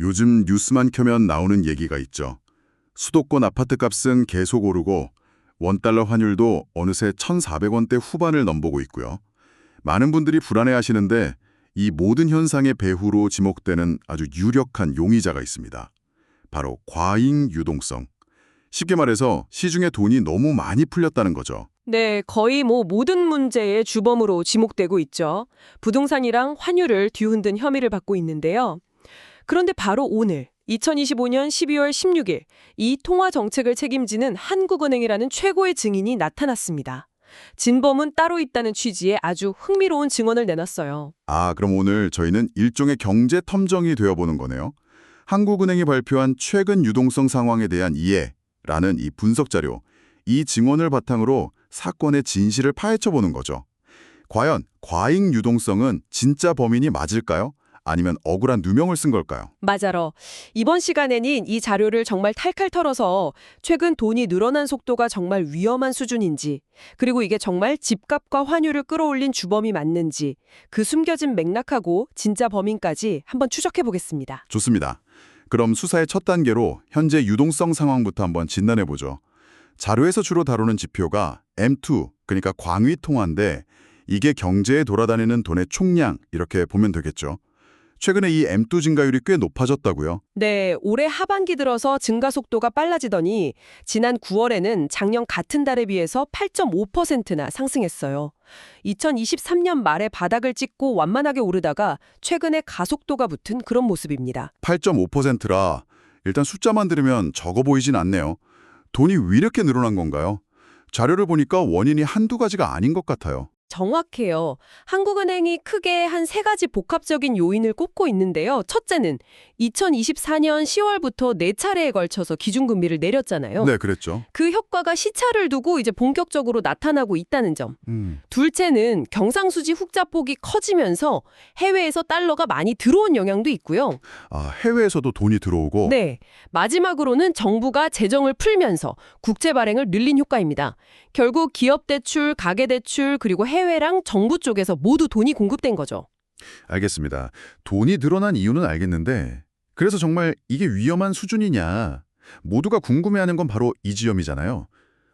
요즘 뉴스만 켜면 나오는 얘기가 있죠. 수도권 아파트 값은 계속 오르고 원달러 환율도 어느새 1,400원대 후반을 넘보고 있고요. 많은 분들이 불안해하시는데 이 모든 현상의 배후로 지목되는 아주 유력한 용의자가 있습니다. 바로 과잉 유동성. 쉽게 말해서 시중에 돈이 너무 많이 풀렸다는 거죠. 네, 거의 모든 문제의 주범으로 지목되고 있죠. 부동산이랑 환율을 뒤흔든 혐의를 받고 있는데요. 그런데 바로 오늘 2025년 12월 16일 이 통화 정책을 책임지는 한국은행이라는 최고의 증인이 나타났습니다. 진범은 따로 있다는 취지의 아주 흥미로운 증언을 내놨어요. 그럼 오늘 저희는 일종의 경제 텀정이 되어보는 거네요. 한국은행이 발표한 최근 유동성 상황에 대한 이해라는 이 분석 자료, 이 증언을 바탕으로 사건의 진실을 파헤쳐보는 거죠. 과연 과잉 유동성은 진짜 범인이 맞을까요? 아니면 억울한 누명을 쓴 걸까요? 맞아요. 이번 시간에는 이 자료를 정말 탈탈 털어서 최근 돈이 늘어난 속도가 정말 위험한 수준인지, 그리고 이게 정말 집값과 환율을 끌어올린 주범이 맞는지, 그 숨겨진 맥락하고 진짜 범인까지 한번 추적해 보겠습니다. 좋습니다. 그럼 수사의 첫 단계로 현재 유동성 상황부터 한번 진단해보죠. 자료에서 주로 다루는 지표가 M2, 그러니까 광위 통화인데 이게 경제에 돌아다니는 돈의 총량 이렇게 보면 되겠죠. 최근에 이 M2 증가율이 꽤 높아졌다고요? 네, 올해 하반기 들어서 증가 속도가 빨라지더니 지난 9월에는 작년 같은 달에 비해서 8.5%나 상승했어요. 2023년 말에 바닥을 찍고 완만하게 오르다가 최근에 가속도가 붙은 그런 모습입니다. 8.5%라 일단 숫자만 들으면 적어 보이진 않네요. 돈이 왜 이렇게 늘어난 건가요? 자료를 보니까 원인이 한두 가지가 아닌 것 같아요. 정확해요. 한국은행이 크게 한 세 가지 복합적인 요인을 꼽고 있는데요. 첫째는 2024년 10월부터 네 차례에 걸쳐서 기준금리를 내렸잖아요. 네, 그랬죠. 그 효과가 시차를 두고 이제 본격적으로 나타나고 있다는 점. 둘째는 경상수지 훅자폭이 커지면서 해외에서 달러가 많이 들어온 영향도 있고요. 해외에서도 돈이 들어오고 네. 마지막으로는 정부가 재정을 풀면서 국채 발행을 늘린 효과입니다. 결국 기업 대출, 가계 대출, 그리고 해외랑 정부 쪽에서 모두 돈이 공급된 거죠. 알겠습니다. 돈이 늘어난 이유는 알겠는데 그래서 정말 이게 위험한 수준이냐 모두가 궁금해하는 건 바로 이 지점이잖아요.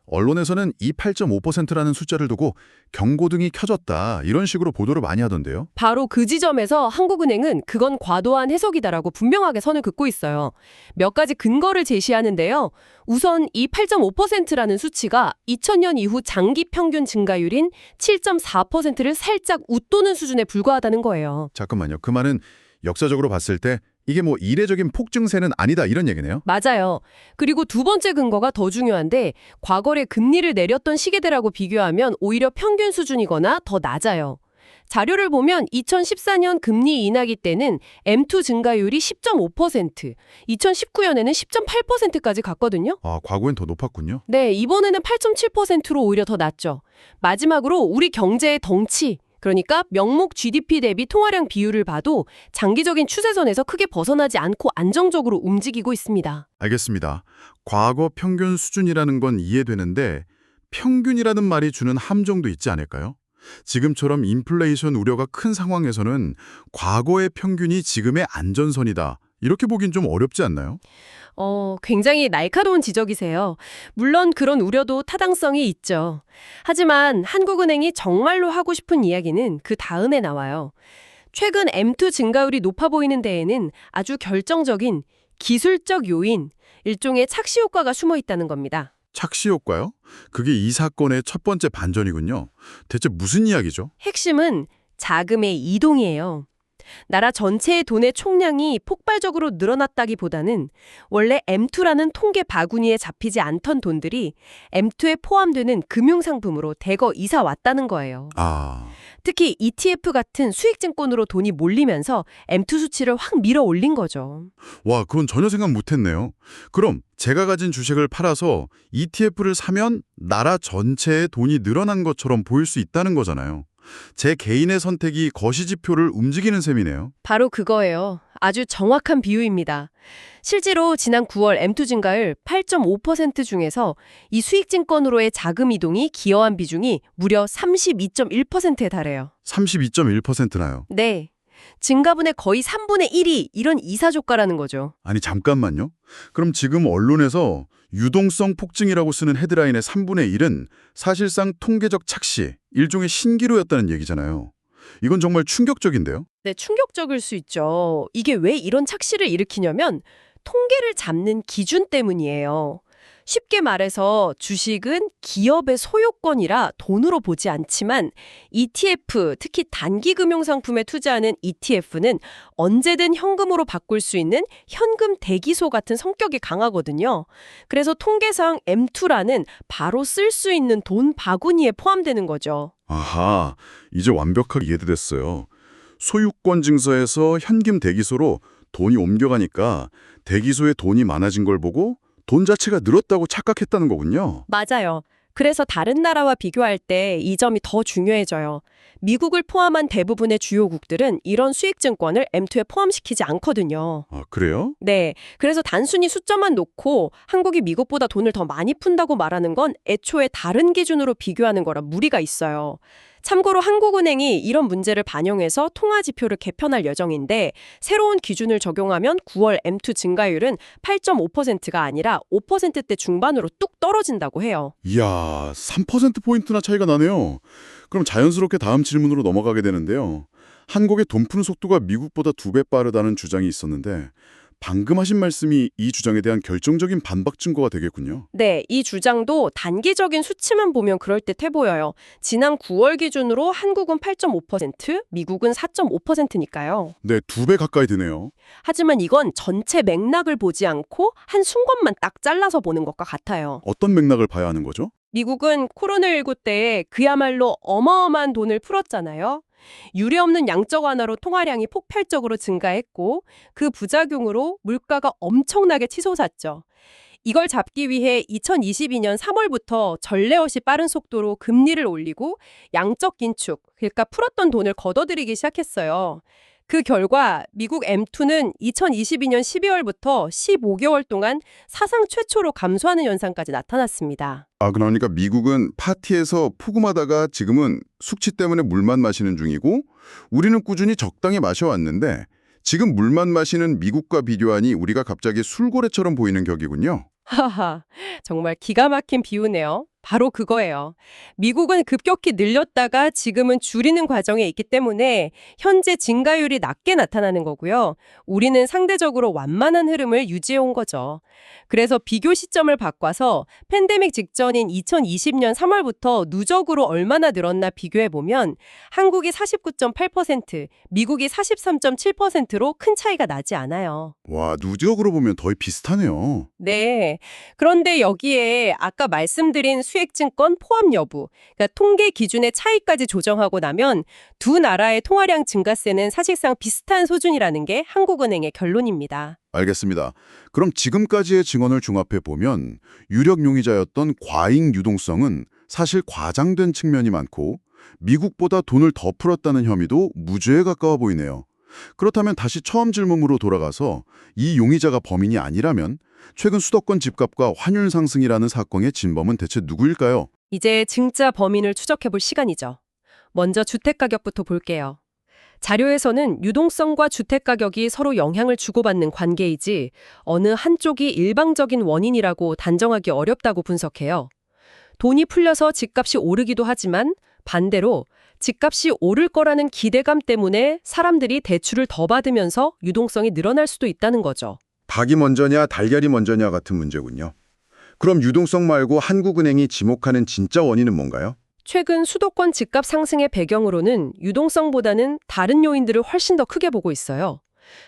언론에서는 이 8.5%라는 숫자를 두고 경고등이 켜졌다 이런 식으로 보도를 많이 하던데요. 바로 그 지점에서 한국은행은 그건 과도한 해석이다라고 분명하게 선을 긋고 있어요. 몇 가지 근거를 제시하는데요. 우선 이 8.5%라는 수치가 2000년 이후 장기 평균 증가율인 7.4%를 살짝 웃도는 수준에 불과하다는 거예요. 잠깐만요. 그 말은 역사적으로 봤을 때 이게 이례적인 폭증세는 아니다 이런 얘기네요. 맞아요. 그리고 두 번째 근거가 더 중요한데 과거에 금리를 내렸던 시기들하고 비교하면 오히려 평균 수준이거나 더 낮아요. 자료를 보면 2014년 금리 인하기 때는 M2 증가율이 10.5%, 2019년에는 10.8%까지 갔거든요. 과거엔 더 높았군요. 네, 이번에는 8.7%로 오히려 더 낮죠. 마지막으로 우리 경제의 덩치, 그러니까 명목 GDP 대비 통화량 비율을 봐도 장기적인 추세선에서 크게 벗어나지 않고 안정적으로 움직이고 있습니다. 알겠습니다. 과거 평균 수준이라는 건 이해되는데 평균이라는 말이 주는 함정도 있지 않을까요? 지금처럼 인플레이션 우려가 큰 상황에서는 과거의 평균이 지금의 안전선이다. 이렇게 보긴 좀 어렵지 않나요? 굉장히 날카로운 지적이세요. 물론 그런 우려도 타당성이 있죠. 하지만 한국은행이 정말로 하고 싶은 이야기는 그 다음에 나와요. 최근 M2 증가율이 높아 보이는 데에는 아주 결정적인 기술적 요인, 일종의 착시 효과가 숨어 있다는 겁니다. 착시 효과요? 그게 이 사건의 첫 번째 반전이군요. 대체 무슨 이야기죠? 핵심은 자금의 이동이에요. 나라 전체의 돈의 총량이 폭발적으로 늘어났다기보다는 원래 M2라는 통계 바구니에 잡히지 않던 돈들이 M2에 포함되는 금융상품으로 대거 이사 왔다는 거예요. 특히 ETF 같은 수익증권으로 돈이 몰리면서 M2 수치를 확 밀어 올린 거죠. 와, 그건 전혀 생각 못했네요. 그럼 제가 가진 주식을 팔아서 ETF를 사면 나라 전체에 돈이 늘어난 것처럼 보일 수 있다는 거잖아요. 제 개인의 선택이 거시지표를 움직이는 셈이네요. 바로 그거예요. 아주 정확한 비유입니다. 실제로 지난 9월 M2 증가율 8.5% 중에서 이 수익증권으로의 자금 이동이 기여한 비중이 무려 32.1%에 달해요. 32.1%나요. 네. 증가분의 거의 3분의 1이 이런 이사조가라는 거죠. 아니 잠깐만요. 그럼 지금 언론에서 유동성 폭증이라고 쓰는 헤드라인의 3분의 1은 사실상 통계적 착시, 일종의 신기루였다는 얘기잖아요. 이건 정말 충격적인데요. 네, 충격적일 수 있죠. 이게 왜 이런 착시를 일으키냐면 통계를 잡는 기준 때문이에요. 쉽게 말해서 주식은 기업의 소유권이라 돈으로 보지 않지만 ETF, 특히 단기 금융상품에 투자하는 ETF는 언제든 현금으로 바꿀 수 있는 현금 대기소 같은 성격이 강하거든요. 그래서 통계상 M2라는 바로 쓸 수 있는 돈 바구니에 포함되는 거죠. 아하, 이제 완벽하게 이해됐어요. 소유권 증서에서 현금 대기소로 돈이 옮겨가니까 대기소에 돈이 많아진 걸 보고 돈 자체가 늘었다고 착각했다는 거군요. 맞아요. 그래서 다른 나라와 비교할 때 이 점이 더 중요해져요. 미국을 포함한 대부분의 주요국들은 이런 수익증권을 M2에 포함시키지 않거든요. 아, 그래요? 네. 그래서 단순히 숫자만 놓고 한국이 미국보다 돈을 더 많이 푼다고 말하는 건 애초에 다른 기준으로 비교하는 거라 무리가 있어요. 참고로 한국은행이 이런 문제를 반영해서 통화지표를 개편할 예정인데 새로운 기준을 적용하면 9월 M2 증가율은 8.5%가 아니라 5%대 중반으로 뚝 떨어진다고 해요. 이야, 3%포인트나 차이가 나네요. 그럼 자연스럽게 다음 질문으로 넘어가게 되는데요. 한국의 돈 푸는 속도가 미국보다 2배 빠르다는 주장이 있었는데 방금 하신 말씀이 이 주장에 대한 결정적인 반박 증거가 되겠군요. 네, 이 주장도 단기적인 수치만 보면 그럴듯해 보여요. 지난 9월 기준으로 한국은 8.5%, 미국은 4.5%니까요. 네, 2배 가까이 드네요. 하지만 이건 전체 맥락을 보지 않고 한 순간만 딱 잘라서 보는 것과 같아요. 어떤 맥락을 봐야 하는 거죠? 미국은 코로나19 때에 그야말로 어마어마한 돈을 풀었잖아요. 유례없는 양적 완화로 통화량이 폭발적으로 증가했고 그 부작용으로 물가가 엄청나게 치솟았죠. 이걸 잡기 위해 2022년 3월부터 전례 없이 빠른 속도로 금리를 올리고 양적 긴축, 그러니까 풀었던 돈을 걷어들이기 시작했어요. 그 결과 미국 M2는 2022년 12월부터 15개월 동안 사상 최초로 감소하는 현상까지 나타났습니다. 아, 그러니까 미국은 파티에서 포금하다가 지금은 숙취 때문에 물만 마시는 중이고 우리는 꾸준히 적당히 마셔왔는데 지금 물만 마시는 미국과 비교하니 우리가 갑자기 술고래처럼 보이는 격이군요. 하하, 정말 기가 막힌 비유네요. 바로 그거예요. 미국은 급격히 늘렸다가 지금은 줄이는 과정에 있기 때문에 현재 증가율이 낮게 나타나는 거고요. 우리는 상대적으로 완만한 흐름을 유지해온 거죠. 그래서 비교 시점을 바꿔서 팬데믹 직전인 2020년 3월부터 누적으로 얼마나 늘었나 비교해보면 한국이 49.8%, 미국이 43.7%로 큰 차이가 나지 않아요. 와, 누적으로 보면 거의 비슷하네요. 네. 그런데 여기에 아까 말씀드린 수익증권 포함 여부, 그러니까 통계 기준의 차이까지 조정하고 나면 두 나라의 통화량 증가세는 사실상 비슷한 수준이라는 게 한국은행의 결론입니다. 알겠습니다. 그럼 지금까지의 증언을 종합해 보면 유력 용의자였던 과잉 유동성은 사실 과장된 측면이 많고 미국보다 돈을 더 풀었다는 혐의도 무죄에 가까워 보이네요. 그렇다면 다시 처음 질문으로 돌아가서 이 용의자가 범인이 아니라면 최근 수도권 집값과 환율 상승이라는 사건의 진범은 대체 누구일까요? 이제 진짜 범인을 추적해볼 시간이죠. 먼저 주택가격부터 볼게요. 자료에서는 유동성과 주택가격이 서로 영향을 주고받는 관계이지 어느 한쪽이 일방적인 원인이라고 단정하기 어렵다고 분석해요. 돈이 풀려서 집값이 오르기도 하지만 반대로 집값이 오를 거라는 기대감 때문에 사람들이 대출을 더 받으면서 유동성이 늘어날 수도 있다는 거죠. 닭이 먼저냐 달걀이 먼저냐 같은 문제군요. 그럼 유동성 말고 한국은행이 지목하는 진짜 원인은 뭔가요? 최근 수도권 집값 상승의 배경으로는 유동성보다는 다른 요인들을 훨씬 더 크게 보고 있어요.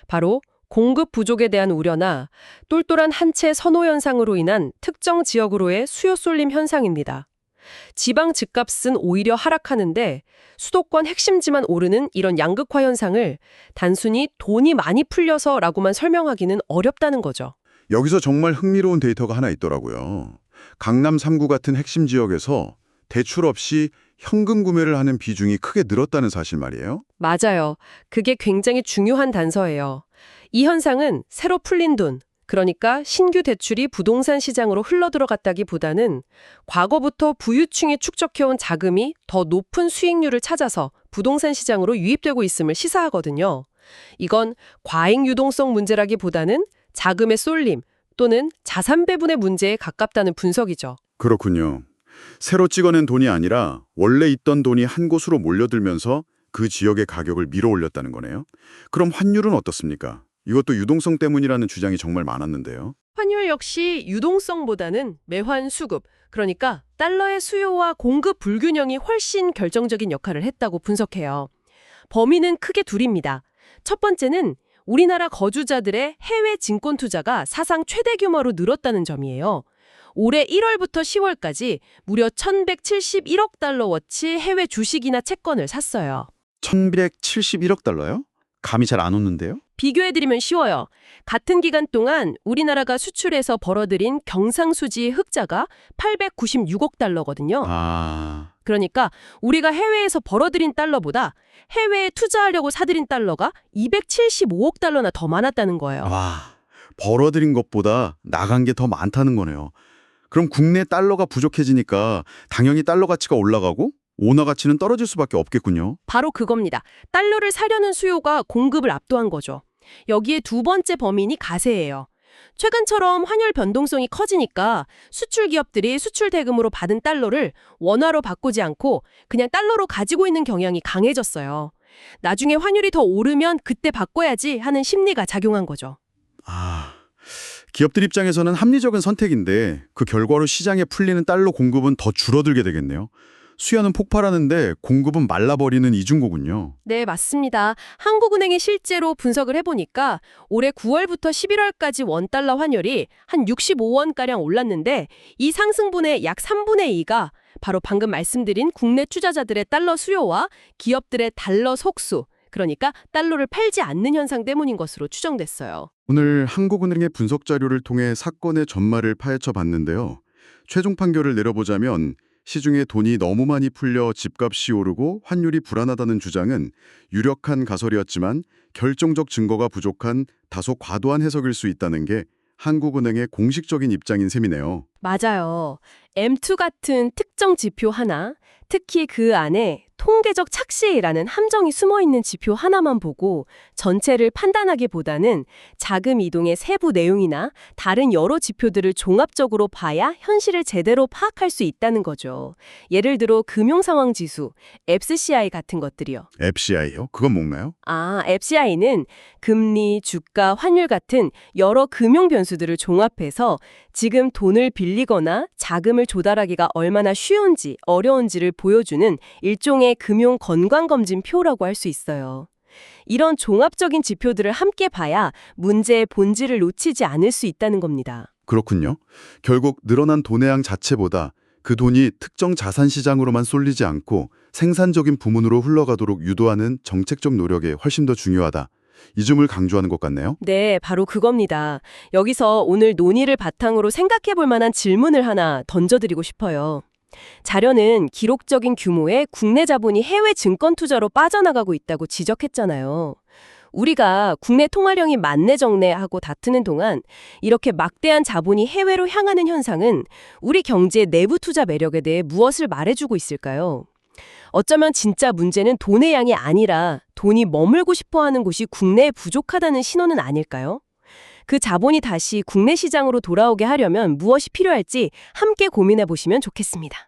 바로 공급 부족에 대한 우려나 똘똘한 한 채 선호 현상으로 인한 특정 지역으로의 수요 쏠림 현상입니다. 지방 집값은 오히려 하락하는데 수도권 핵심지만 오르는 이런 양극화 현상을 단순히 돈이 많이 풀려서라고만 설명하기는 어렵다는 거죠. 여기서 정말 흥미로운 데이터가 하나 있더라고요. 강남 3구 같은 핵심 지역에서 대출 없이 현금 구매를 하는 비중이 크게 늘었다는 사실 말이에요. 맞아요. 그게 굉장히 중요한 단서예요. 이 현상은 새로 풀린 돈, 그러니까 신규 대출이 부동산 시장으로 흘러들어갔다기보다는 과거부터 부유층이 축적해온 자금이 더 높은 수익률을 찾아서 부동산 시장으로 유입되고 있음을 시사하거든요. 이건 과잉 유동성 문제라기보다는 자금의 쏠림 또는 자산 배분의 문제에 가깝다는 분석이죠. 그렇군요. 새로 찍어낸 돈이 아니라 원래 있던 돈이 한 곳으로 몰려들면서 그 지역의 가격을 밀어 올렸다는 거네요. 그럼 환율은 어떻습니까? 이것도 유동성 때문이라는 주장이 정말 많았는데요. 환율 역시 유동성보다는 매환 수급, 그러니까 달러의 수요와 공급 불균형이 훨씬 결정적인 역할을 했다고 분석해요. 범위는 크게 둘입니다. 첫 번째는 우리나라 거주자들의 해외 증권 투자가 사상 최대 규모로 늘었다는 점이에요. 올해 1월부터 10월까지 무려 1,171억 달러어치 해외 주식이나 채권을 샀어요. 1171억 달러요? 감이 잘 안 오는데요? 비교해드리면 쉬워요. 같은 기간 동안 우리나라가 수출해서 벌어들인 경상수지 흑자가 896억 달러거든요. 그러니까 우리가 해외에서 벌어들인 달러보다 해외에 투자하려고 사들인 달러가 275억 달러나 더 많았다는 거예요. 와, 벌어들인 것보다 나간 게 더 많다는 거네요. 그럼 국내 달러가 부족해지니까 당연히 달러 가치가 올라가고 원화 가치는 떨어질 수밖에 없겠군요. 바로 그겁니다. 달러를 사려는 수요가 공급을 압도한 거죠. 여기에 두 번째 범인이 가세예요. 최근처럼 환율 변동성이 커지니까 수출 기업들이 수출 대금으로 받은 달러를 원화로 바꾸지 않고 그냥 달러로 가지고 있는 경향이 강해졌어요. 나중에 환율이 더 오르면 그때 바꿔야지 하는 심리가 작용한 거죠. 기업들 입장에서는 합리적인 선택인데 그 결과로 시장에 풀리는 달러 공급은 더 줄어들게 되겠네요. 수요는 폭발하는데 공급은 말라버리는 이중고군요. 네, 맞습니다. 한국은행이 실제로 분석을 해보니까 올해 9월부터 11월까지 원달러 환율이 한 65원가량 올랐는데 이 상승분의 약 3분의 2가 바로 방금 말씀드린 국내 투자자들의 달러 수요와 기업들의 달러 속수, 그러니까 달러를 팔지 않는 현상 때문인 것으로 추정됐어요. 오늘 한국은행의 분석 자료를 통해 사건의 전말을 파헤쳐 봤는데요. 최종 판결을 내려보자면 시중에 돈이 너무 많이 풀려 집값이 오르고 환율이 불안하다는 주장은 유력한 가설이었지만 결정적 증거가 부족한 다소 과도한 해석일 수 있다는 게 한국은행의 공식적인 입장인 셈이네요. 맞아요. M2 같은 특정 지표 하나, 특히 그 안에 통계적 착시라는 함정이 숨어있는 지표 하나만 보고 전체를 판단하기보다는 자금 이동의 세부 내용이나 다른 여러 지표들을 종합적으로 봐야 현실을 제대로 파악할 수 있다는 거죠. 예를 들어 금융상황지수, FCI 같은 것들이요. FCI요? 그건 뭔가요? FCI는 금리, 주가, 환율 같은 여러 금융 변수들을 종합해서 지금 돈을 빌리거나 자금을 조달하기가 얼마나 쉬운지 어려운지를 보여주는 일종의 금융 건강검진표라고 할 수 있어요. 이런 종합적인 지표들을 함께 봐야 문제의 본질을 놓치지 않을 수 있다는 겁니다. 그렇군요. 결국 늘어난 돈의 양 자체보다 그 돈이 특정 자산 시장으로만 쏠리지 않고 생산적인 부문으로 흘러가도록 유도하는 정책적 노력에 훨씬 더 중요하다. 이 점을 강조하는 것 같네요. 네, 바로 그겁니다. 여기서 오늘 논의를 바탕으로 생각해 볼 만한 질문을 하나 던져드리고 싶어요. 자료는 기록적인 규모의 국내 자본이 해외 증권 투자로 빠져나가고 있다고 지적했잖아요. 우리가 국내 통화량이 만내 적내하고 다투는 동안 이렇게 막대한 자본이 해외로 향하는 현상은 우리 경제의 내부 투자 매력에 대해 무엇을 말해주고 있을까요? 어쩌면 진짜 문제는 돈의 양이 아니라 돈이 머물고 싶어하는 곳이 국내에 부족하다는 신호는 아닐까요? 그 자본이 다시 국내 시장으로 돌아오게 하려면 무엇이 필요할지 함께 고민해 보시면 좋겠습니다.